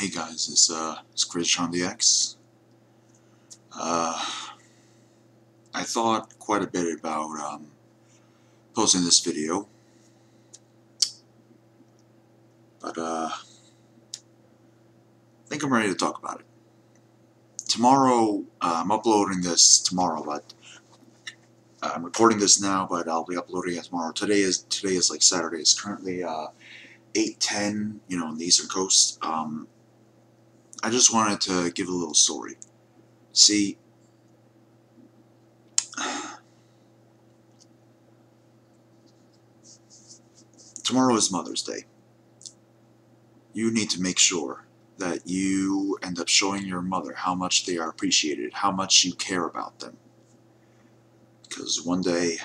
Hey guys, it's Chris on the X. I thought quite a bit about posting this video, but I think I'm ready to talk about it. Tomorrow, I'm uploading this tomorrow, but I'm recording this now, but I'll be uploading it tomorrow. Today is like Saturday. It's currently 8:10, on the Eastern Coast. I just wanted to give a little story. See, tomorrow is Mother's Day. You need to make sure that you end up showing your mother how much they are appreciated, how much you care about them. Because one day,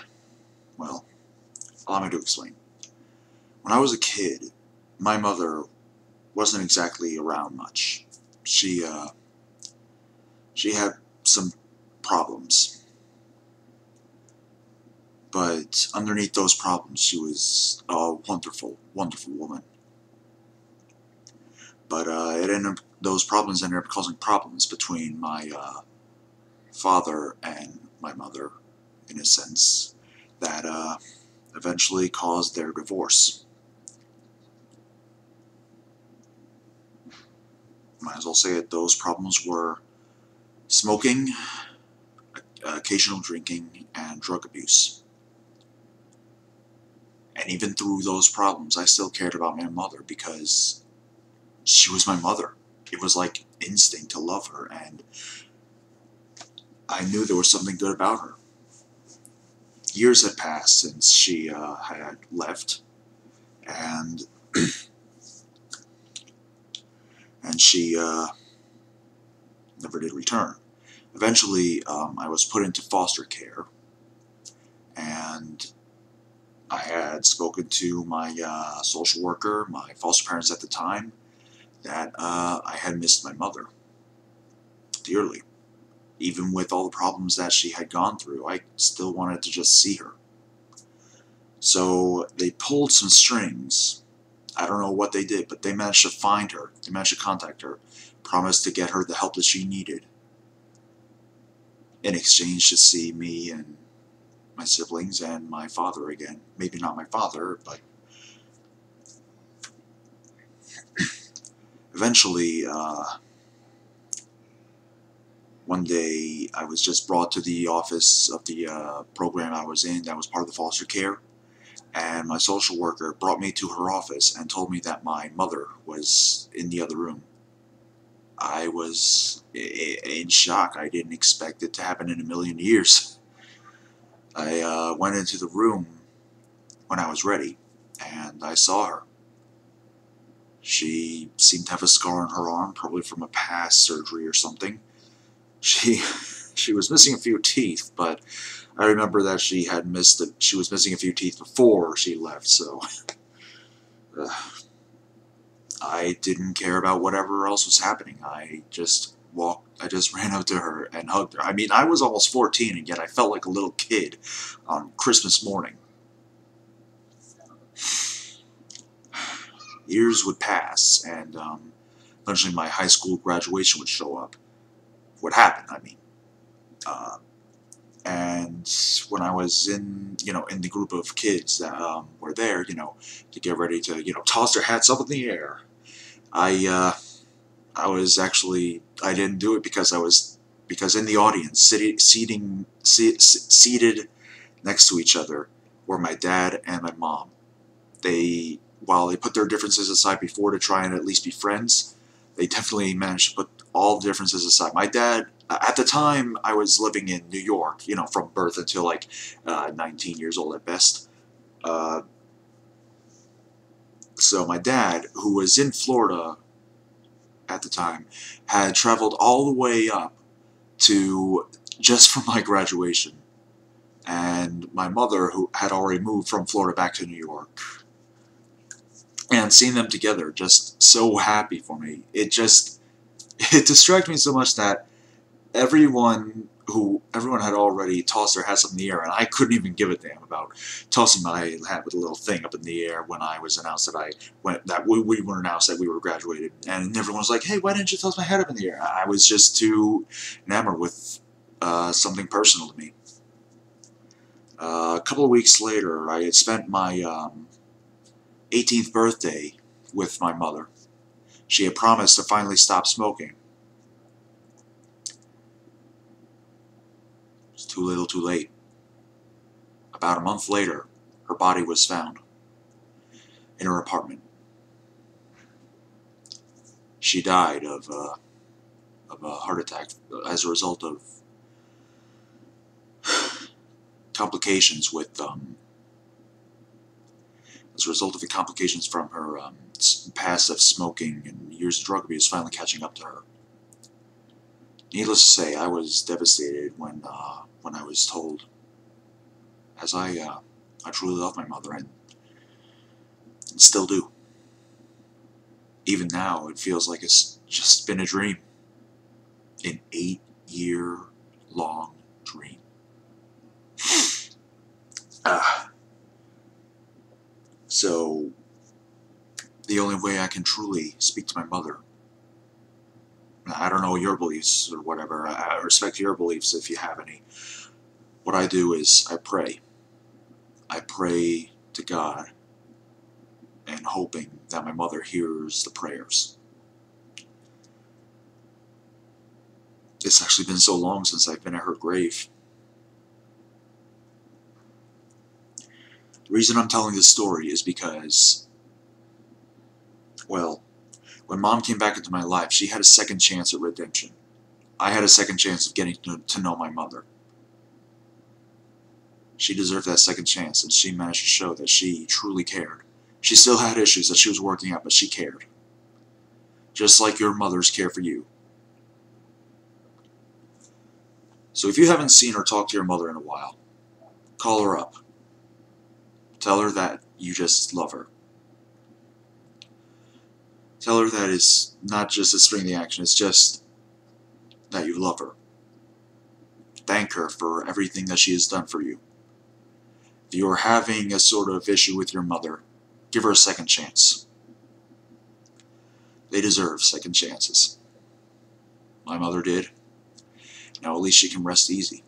well, allow me to explain. When I was a kid, my mother wasn't exactly around much. She had some problems. But underneath those problems, she was a wonderful, wonderful woman. But those problems ended up causing problems between my father and my mother, in a sense, that eventually caused their divorce. Might as well say it, those problems were smoking, occasional drinking, and drug abuse. And even through those problems, I still cared about my mother because she was my mother. It was like instinct to love her, and I knew there was something good about her. Years had passed since she had left, and she never did return. Eventually, I was put into foster care, and I had spoken to my social worker, my foster parents at the time, that I had missed my mother dearly. Even with all the problems that she had gone through, I still wanted to just see her. So they pulled some strings. I don't know what they did, but they managed to find her. They managed to contact her, promised to get her the help that she needed, in exchange to see me and my siblings and my father again. Maybe not my father, but eventually, one day I was just brought to the office of the program I was in that was part of the foster care, and my social worker brought me to her office and told me that my mother was in the other room. I was in shock. I didn't expect it to happen in a million years. I went into the room when I was ready, and I saw her. She seemed to have a scar on her arm, probably from a past surgery or something. She was missing a few teeth, but I remember that she was missing a few teeth before she left, so I didn't care about whatever else was happening. I just ran up to her and hugged her. I mean, I was almost 14, and yet I felt like a little kid on Christmas morning. Years would pass, and eventually my high school graduation would show up. What happened, I mean. And when I was in the group of kids that were there, to get ready to, toss their hats up in the air, I didn't do it because in the audience, seated next to each other, were my dad and my mom. While they put their differences aside before to try and at least be friends, they definitely managed to put all the differences aside. My dad, at the time, I was living in New York, from birth until like 19 years old at best. So my dad, who was in Florida at the time, had traveled all the way up to just for my graduation. And my mother, who had already moved from Florida back to New York. And seeing them together, just so happy for me. It distracted me so much that everyone who everyone had already tossed their hats up in the air, and I couldn't even give a damn about tossing my hat with a little thing up in the air when I was announced that we were announced that we were graduated, and everyone was like, "Hey, why didn't you toss my hat up in the air?" I was just too enamored with something personal to me. A couple of weeks later, I had spent my 18th birthday with my mother. She had promised to finally stop smoking. It's too little, too late. About a month later, her body was found in her apartment. She died of a heart attack as a result of complications with as a result of the complications from her past of smoking and years of drug abuse finally catching up to her. Needless to say, I was devastated when I was told, as I truly love my mother and still do. Even now, it feels like it's just been a dream, an 8-year-long dream. So, the only way I can truly speak to my mother, I don't know your beliefs or whatever, I respect your beliefs if you have any. What I do is I pray. I pray to God and hoping that my mother hears the prayers. It's actually been so long since I've been at her grave. The reason I'm telling this story is because, well, when Mom came back into my life, she had a second chance at redemption. I had a second chance of getting to know my mother. She deserved that second chance, and she managed to show that she truly cared. She still had issues that she was working out, but she cared. Just like your mothers care for you. So if you haven't seen or talked to your mother in a while, call her up. Tell her that you just love her. Tell her that it's not just a string the action, it's just that you love her. Thank her for everything that she has done for you. If you're having a sort of issue with your mother, give her a second chance. They deserve second chances. My mother did. Now at least she can rest easy.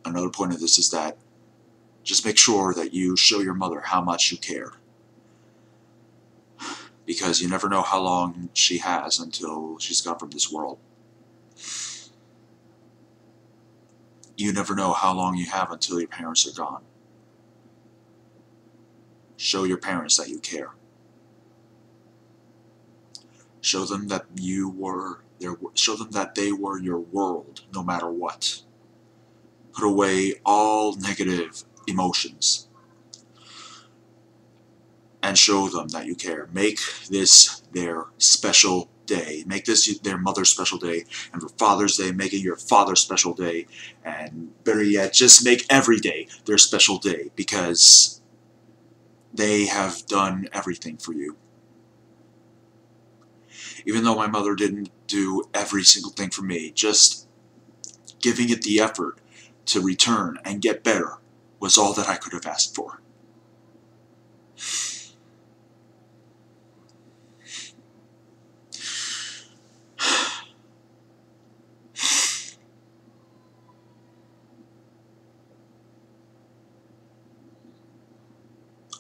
Another point of this is that just make sure that you show your mother how much you care. Because you never know how long she has until she's gone from this world. You never know how long you have until your parents are gone. Show your parents that you care. Show them that show them that they were your world, no matter what. Put away all negative emotions. And show them that you care. Make this their special day. Make this their mother's special day. And for Father's Day, make it your father's special day. And better yet, just make every day their special day. Because they have done everything for you. Even though my mother didn't do every single thing for me, just giving it the effort to return and get better was all that I could have asked for.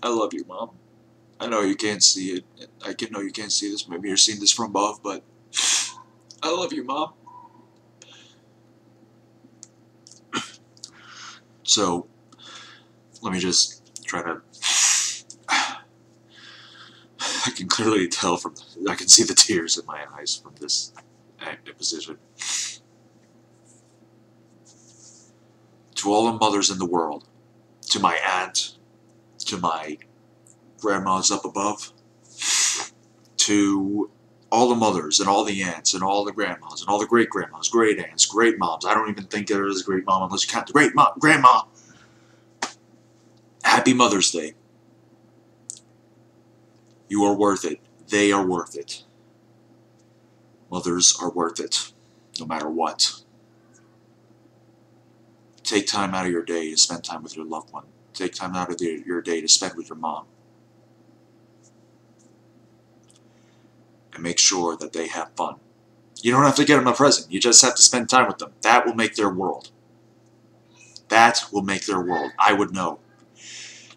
I love you, Mom. I know you can't see it. I know you can't see this. Maybe you're seeing this from above, but I love you, Mom. So, let me just try to... I can clearly tell I can see the tears in my eyes from this position. To all the mothers in the world, to my aunt, to my grandmas up above, to all the mothers and all the aunts and all the grandmas and all the great-grandmas, great-aunts, great-moms. I don't even think there is a great-mom unless you count the great-grandma. Happy Mother's Day. You are worth it. They are worth it. Mothers are worth it, no matter what. Take time out of your day to spend time with your loved one. Take time out of your day to spend with your mom. And make sure that they have fun. You don't have to get them a present. You just have to spend time with them. That will make their world. That will make their world. I would know.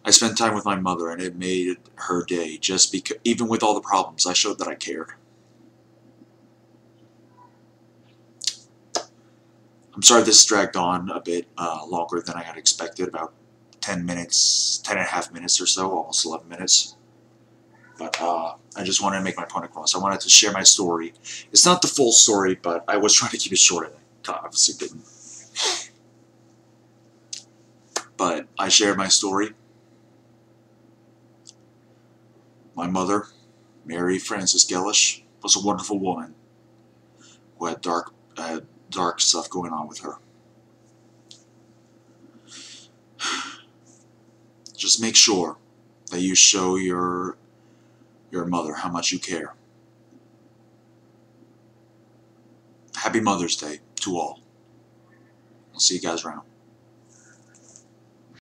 I spent time with my mother, and it made her day. Just because, even with all the problems, I showed that I cared. I'm sorry this dragged on a bit longer than I had expected. About 10 minutes, 10 and a half minutes or so, almost 11 minutes. But I just wanted to make my point across. I wanted to share my story. It's not the full story, but I was trying to keep it short, and I obviously didn't. But I shared my story. My mother, Mary Frances Gellish, was a wonderful woman who had dark stuff going on with her. Just make sure that you show your mother how much you care. Happy Mother's Day to all. I'll see you guys around.